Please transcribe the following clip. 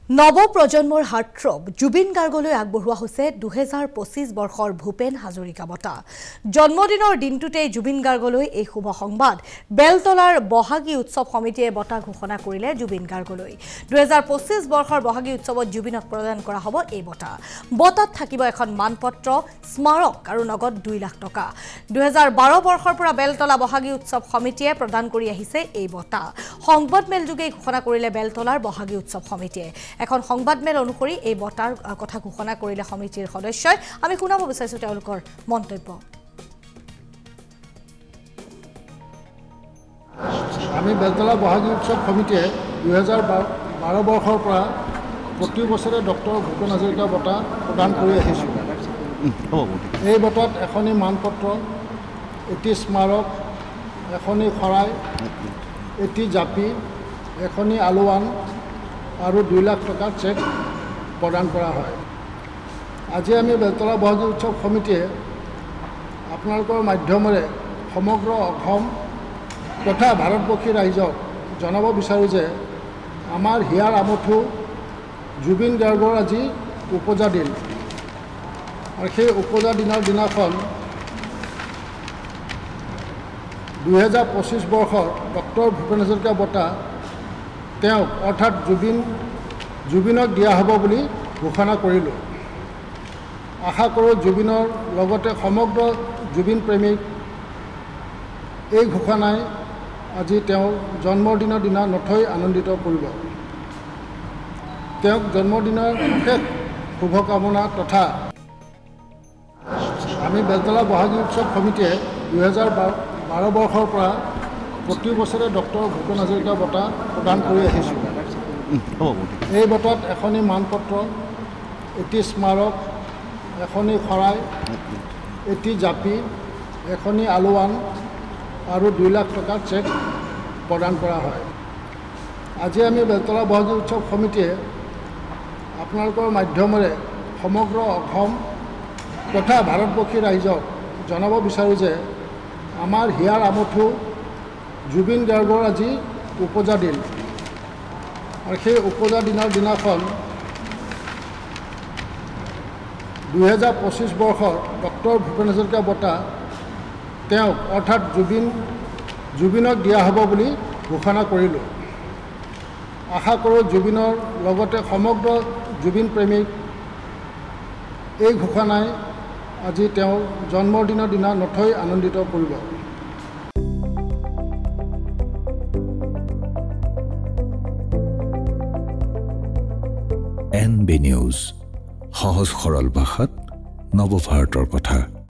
নৱ প্ৰজন্মৰ হাৰ্টথ্ৰব জুবিন গাৰ্গলৈ আগবঢ়োৱা হৈছে 2025 বৰ্ষৰ ভূপেন হাজৰিকা বঁটা। জন্মদিনৰ দিনটোতে জুবিন গাৰ্গলৈ এই শুভ সংবাদ। বেলতলাৰ বহাগী উৎসৱ সমিতিয়ে বঁটা ঘোষণা কৰিলে জুবিন গাৰ্গলৈ। 2025 বৰ্ষৰ বহাগী উৎসৱত জুবিনক প্ৰদান কৰা হ'ব এই বঁটা। বঁটাত থাকিব এখন মানপত্ৰ, স্মাৰক আৰু নগদ 2 লাখ টকা। 2012 বৰ্ষৰ পৰা বেলতলা বহাগী উৎসৱ সমিতিয়ে প্ৰদান কৰি আহিছে এই বঁটা। সংবাদমেল যোগে ঘোষণা কৰিলে বেলতলাৰ বহাগী উৎসৱ সমিতিয়ে। এখন সংবাদমেল অনুসৰি এই বঁটাৰ কথা ঘোষণা কৰিলে সমিতিৰ সদস্যই। আমি শুনাব বিচাৰিছো তেওঁলোকৰ মন্তব্য। আমি বেলতলা বহাগী উৎসৱ সমিতিয়ে 2012 বৰ্ষৰ পৰা প্ৰতি বছৰে ডক্টৰ ভূপেন হাজৰিকা বঁটা প্ৰদান কৰি আহিছোঁ। এই বঁটাত এখনি মানপত্ৰ, এটি স্মাৰক, এখনি শৰাই, এটি জাপি, এখনি আলোৱান আৰু 2 লাখ টকাৰ চেক প্ৰদান কৰা হয়। আজি আমি বেলতলা বহাগী উৎসৱ সমিতিয়ে আপোনালোকৰ মাধ্যমেৰে সমগ্ৰ অসম তথা ভাৰতবৰ্ষী ৰাইজক জনাব বিচাৰোঁ যে আমাৰ হিয়াৰ আমঠু জুবিন গাৰ্গৰ আজি উপজা দিন। আৰু সেই উপজা দিনৰ দিনাখন 2025 বৰ্ষৰ ডক্টৰ ভূপেন হাজৰিকা বঁটা তেওঁক অৰ্থাৎ জুবিনক দিয়া হ'ব বুলি ঘোষণা কৰিলোঁ। আশা কৰোঁ জুবিনৰ লগতে সমগ্ৰ জুবিন প্ৰেমিক এই ঘোষণাই আজি তেওঁৰ জন্মদিনৰ দিনা নথৈ আনন্দিত কৰিব। তেওঁক জন্মদিনৰ বিশেষ শুভকামনা তথা আমি বেলতলা বহাগী উৎসৱ সমিতিয়ে 2012 বৰ্ষৰ পৰা প্ৰতি বছৰে ডক্টৰ ভূপেন হাজৰিকা বঁটা প্ৰদান কৰি আহিছোঁ। এই বঁটাত এখনি মানপত্ৰ, এটি স্মাৰক, এখনি শৰাই, এটি জাপি, এখনি আলোৱান আৰু 2 লাখ টকাৰ চেক প্ৰদান কৰা হয়। আজি আমি বেলতলা বহাগী উৎসৱ সমিতিয়ে আপোনালোকৰ মাধ্যমেৰে সমগ্ৰ অসম তথা ভাৰতবৰ্ষী ৰাইজক জনাব বিচাৰোঁ যে আমাৰ হিয়াৰ আমঠু জুবিন গাৰ্গৰ আজি উপজা দিন। আৰু সেই উপজা দিনৰ দিনাখন 2025 বৰ্ষৰ ডক্টৰ ভূপেন হাজৰিকা বঁটা তেওঁক অৰ্থাৎ জুবিনক দিয়া হ'ব বুলি ঘোষণা কৰিলোঁ। আশা কৰোঁ জুবিনৰ লগতে সমগ্ৰ জুবিন প্ৰেমিক এই ঘোষণাই আজি তেওঁৰ জন্মদিনৰ দিনা নথৈ আনন্দিত কৰিব। NB নিউজ, সহজ সৰল ভাষাত নৱভাৰতৰ কথা।